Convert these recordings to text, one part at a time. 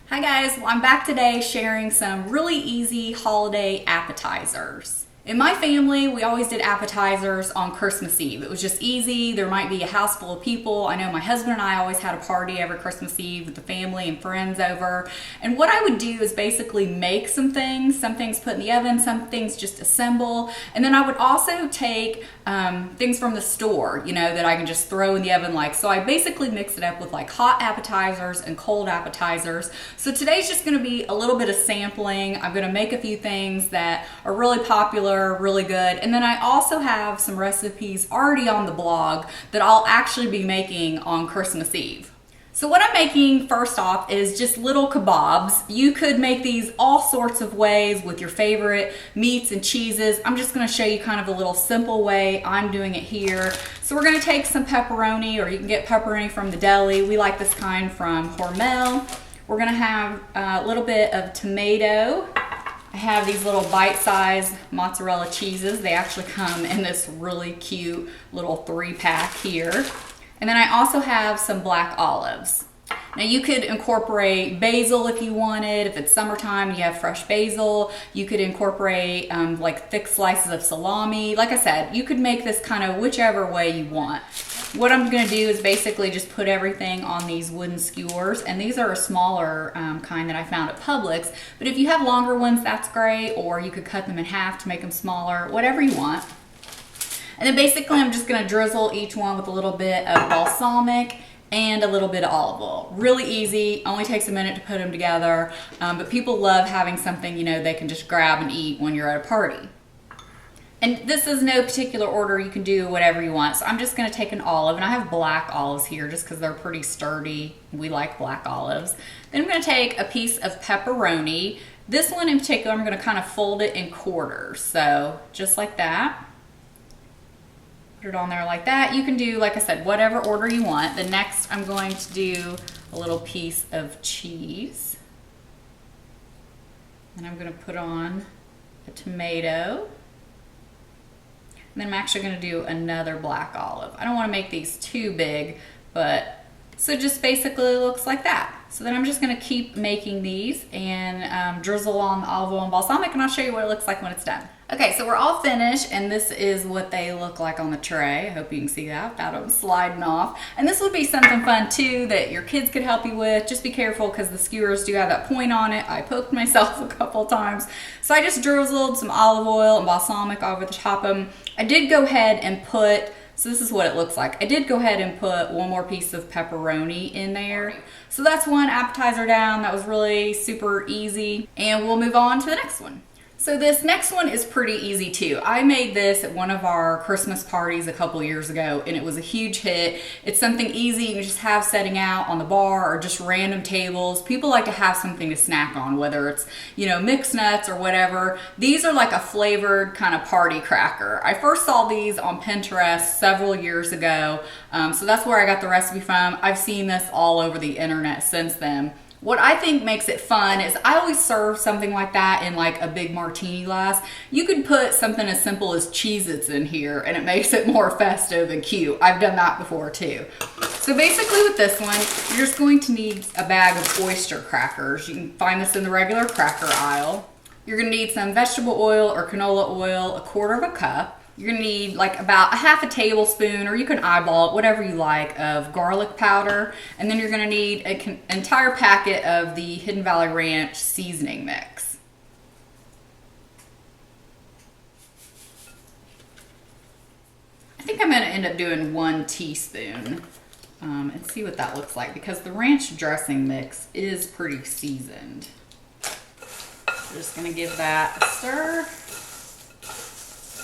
Hi guys, well, I'm back today sharing some really easy holiday appetizers. In my family, we always did appetizers on Christmas Eve. It was just easy. There might be a house full of people. I know my husband and I always had a party every Christmas Eve with the family and friends over. And what I would do is basically make some things put in the oven, some things just assemble. And then I would also take things from the store, that I can just throw in the oven. So I basically mix it up with like hot appetizers and cold appetizers. So today's just gonna be a little bit of sampling. I'm gonna make a few things that are really popular, really good. And then I also have some recipes already on the blog that I'll actually be making on Christmas Eve. So what I'm making first off is just little kebabs. You could make these all sorts of ways with your favorite meats and cheeses. I'm just gonna show you kind of a little simple way I'm doing it here. So we're gonna take some pepperoni, or you can get pepperoni from the deli. We like this kind from Hormel. We're gonna have a little bit of tomato. I have these little bite-sized mozzarella cheeses. They actually come in this really cute little 3-pack here. And then I also have some black olives. Now you could incorporate basil if you wanted. If it's summertime and you have fresh basil, you could incorporate like thick slices of salami. Like I said, you could make this kind of whichever way you want. What I'm gonna do is basically just put everything on these wooden skewers, and these are a smaller kind that I found at Publix, but if you have longer ones, that's great, or you could cut them in half to make them smaller, whatever you want. And then basically I'm just gonna drizzle each one with a little bit of balsamic and a little bit of olive oil. Really easy, only takes a minute to put them together, but people love having something they can just grab and eat when you're at a party. And this is no particular order, you can do whatever you want. So I'm just gonna take an olive, and I have black olives here just because they're pretty sturdy. We like black olives. Then I'm gonna take a piece of pepperoni. This one in particular, I'm gonna kind of fold it in quarters. So just like that. Put it on there like that. You can do, like I said, whatever order you want. The next I'm going to do a little piece of cheese. And I'm gonna put on a tomato. And then I'm actually gonna do another black olive. I don't wanna make these too big, but so it just basically looks like that. So then I'm just gonna keep making these and drizzle on the olive oil and balsamic, and I'll show you what it looks like when it's done. Okay, so we're all finished, and this is what they look like on the tray. I hope you can see that without them sliding off. And this would be something fun too that your kids could help you with. Just be careful because the skewers do have that point on it. I poked myself a couple times. So I just drizzled some olive oil and balsamic over the top of them. I did go ahead and put, so this is what it looks like. I did go ahead and put one more piece of pepperoni in there. So that's one appetizer down. That was really super easy. And we'll move on to the next one. So this next one is pretty easy too. I made this at one of our Christmas parties a couple years ago, and it was a huge hit. It's something easy you can just have setting out on the bar or just random tables. People like to have something to snack on, whether it's, mixed nuts or whatever. These are like a flavored kind of party cracker. I first saw these on Pinterest several years ago, so that's where I got the recipe from. I've seen this all over the internet since then. What I think makes it fun is I always serve something like that in like a big martini glass. You could put something as simple as Cheez-Its in here and it makes it more festive and cute. I've done that before too. So basically with this one, you're just going to need a bag of oyster crackers. You can find this in the regular cracker aisle. You're gonna need some vegetable oil or canola oil, 1/4 cup. You're gonna need like about 1/2 tablespoon, or you can eyeball it, whatever you like, of garlic powder. And then you're gonna need an entire packet of the Hidden Valley Ranch seasoning mix. I think I'm gonna end up doing 1 teaspoon and see what that looks like, because the ranch dressing mix is pretty seasoned. Just gonna give that a stir.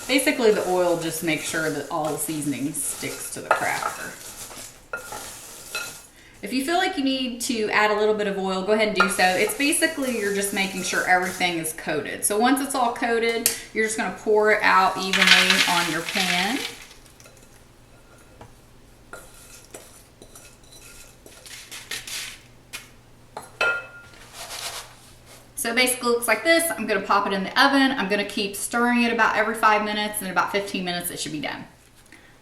Basically the oil just makes sure that all the seasoning sticks to the cracker. If you feel like you need to add a little bit of oil, go ahead and do so. It's basically you're just making sure everything is coated. So once it's all coated, you're just gonna pour it out evenly on your pan. So it basically looks like this. I'm gonna pop it in the oven. I'm gonna keep stirring it about every 5 minutes, and in about 15 minutes it should be done.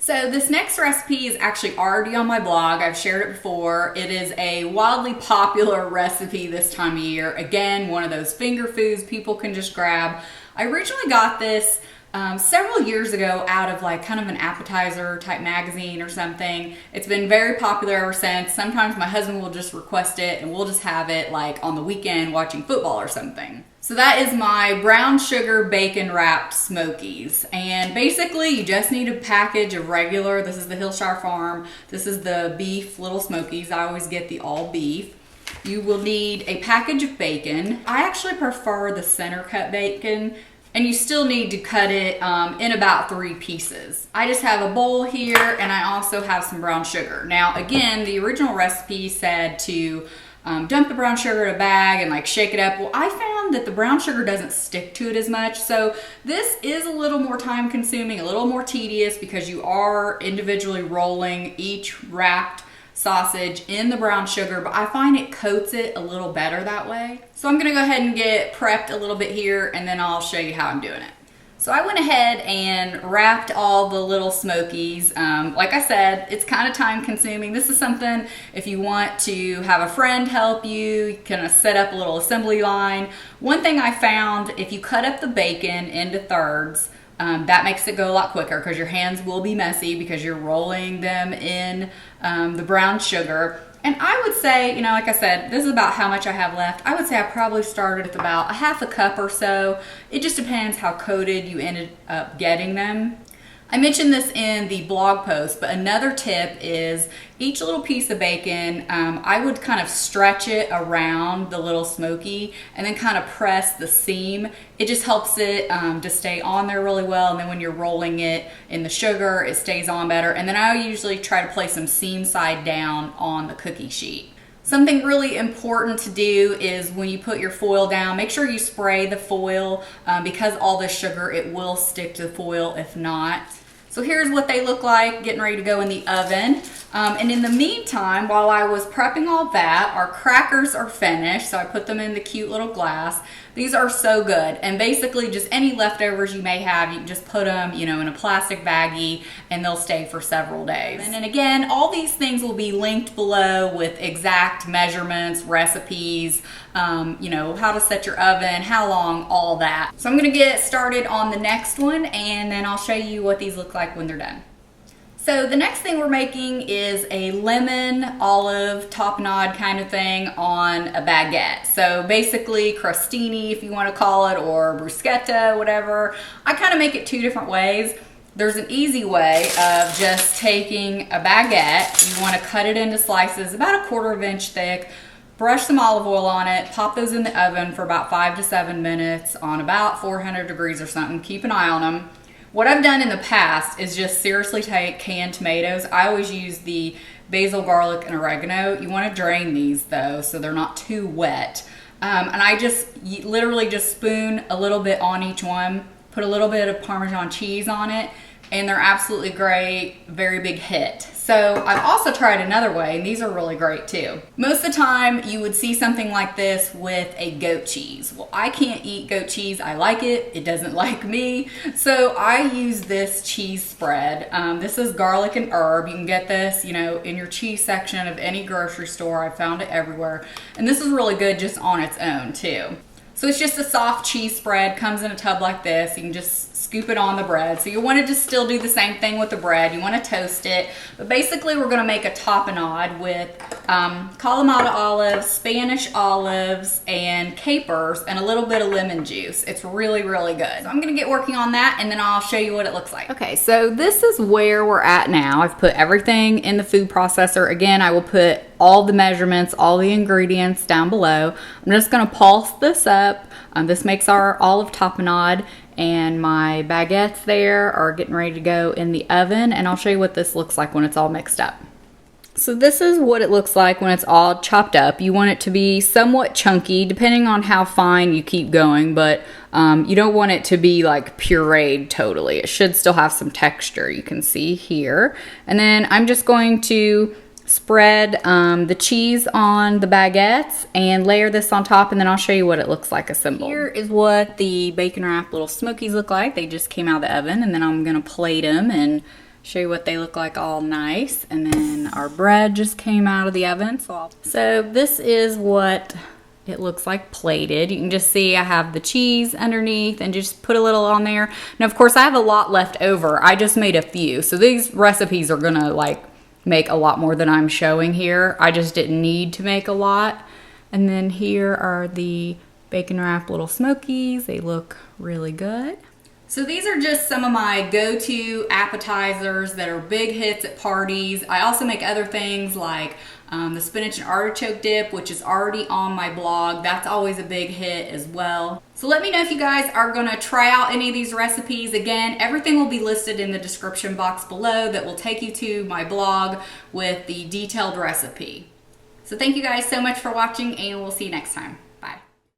So this next recipe is actually already on my blog. I've shared it before. It is a wildly popular recipe this time of year. Again, one of those finger foods people can just grab. I originally got this several years ago out of like kind of an appetizer type magazine or something. It's been very popular ever since. Sometimes my husband will just request it and we'll just have it like on the weekend watching football or something. So that is my brown sugar bacon wrapped Smokies. And basically you just need a package of regular, this is the Hillshire Farm, this is the beef Little Smokies. I always get the all beef. You will need a package of bacon. I actually prefer the center cut bacon, and you still need to cut it in about 3 pieces. I just have a bowl here, and I also have some brown sugar. Now again, the original recipe said to dump the brown sugar in a bag and like shake it up. Well, I found that the brown sugar doesn't stick to it as much. So this is a little more time consuming, a little more tedious because you are individually rolling each wrapped sausage in the brown sugar, but I find it coats it a little better that way. So I'm gonna go ahead and get prepped a little bit here and then I'll show you how I'm doing it. So I went ahead and wrapped all the Little Smokies. Like I said, it's kind of time consuming. This is something if you want to have a friend help you can set up a little assembly line. One thing I found, if you cut up the bacon into thirds, that makes it go a lot quicker because your hands will be messy because you're rolling them in the brown sugar. And I would say, you know, like I said, this is about how much I have left. I would say I probably started with about a half a cup or so. It just depends how coated you ended up getting them. I mentioned this in the blog post, but another tip is each little piece of bacon, I would kind of stretch it around the Little Smoky and then kind of press the seam. It just helps it to stay on there really well, and then when you're rolling it in the sugar, it stays on better. And then I usually try to place them seam side down on the cookie sheet. Something really important to do is when you put your foil down, make sure you spray the foil because all this sugar, it will stick to the foil if not. So here's what they look like getting ready to go in the oven. And in the meantime, while I was prepping all that, our crackers are finished. So I put them in the cute little glass. These are so good. And basically just any leftovers you may have, you can just put them, you know, in a plastic baggie and they'll stay for several days. And then again, all these things will be linked below with exact measurements, recipes, you know, how to set your oven, how long, all that. So I'm gonna get started on the next one and then I'll show you what these look like when they're done. So the next thing we're making is a lemon olive tapenade kind of thing on a baguette. So basically crostini if you want to call it, or bruschetta, whatever. I kind of make it 2 different ways. There's an easy way of just taking a baguette. You want to cut it into slices about 1/4 inch thick, brush some olive oil on it, pop those in the oven for about 5 to 7 minutes on about 400 degrees or something. Keep an eye on them. What I've done in the past is just seriously take canned tomatoes. I always use the basil, garlic, and oregano. You want to drain these though so they're not too wet. And I just literally just spoon a little bit on each one, put a little bit of Parmesan cheese on it, and they're absolutely great, very big hit. So I've also tried another way, and these are really great too. Most of the time you would see something like this with a goat cheese. Well, I can't eat goat cheese. I like it, it doesn't like me. So I use this cheese spread. This is garlic and herb. You can get this, you know, in your cheese section of any grocery store. I found it everywhere. And this is really good just on its own too. So it's just a soft cheese spread, comes in a tub like this. You can just scoop it on the bread. So you want to just still do the same thing with the bread. You want to toast it. But basically we're going to make a tapenade with Kalamata olives, Spanish olives, and capers, and a little bit of lemon juice. It's really, really good. So I'm going to get working on that and then I'll show you what it looks like. Okay, so this is where we're at now. I've put everything in the food processor. Again, I will put all the measurements, all the ingredients down below. I'm just going to pulse this up. This makes our olive tapenade, and my baguettes there are getting ready to go in the oven, and I'll show you what this looks like when it's all mixed up. So this is what it looks like when it's all chopped up. You want it to be somewhat chunky, depending on how fine you keep going, but you don't want it to be like pureed totally. It should still have some texture, you can see here. And then I'm just going to spread the cheese on the baguettes and layer this on top, and then I'll show you what it looks like assembled. Here is what the bacon wrapped Little Smokies look like. They just came out of the oven, and then I'm gonna plate them and Show you what they look like all nice. And then our bread just came out of the oven. So this is what it looks like plated. You can just see I have the cheese underneath and just put a little on there. Now, of course, I have a lot left over. I just made a few. So these recipes are gonna like make a lot more than I'm showing here. I just didn't need to make a lot. And then here are the bacon wrap little smokies. They look really good. So these are just some of my go-to appetizers that are big hits at parties. I also make other things like the spinach and artichoke dip, which is already on my blog. That's always a big hit as well. So let me know if you guys are gonna try out any of these recipes. Again, everything will be listed in the description box below that will take you to my blog with the detailed recipe. So thank you guys so much for watching, and we'll see you next time.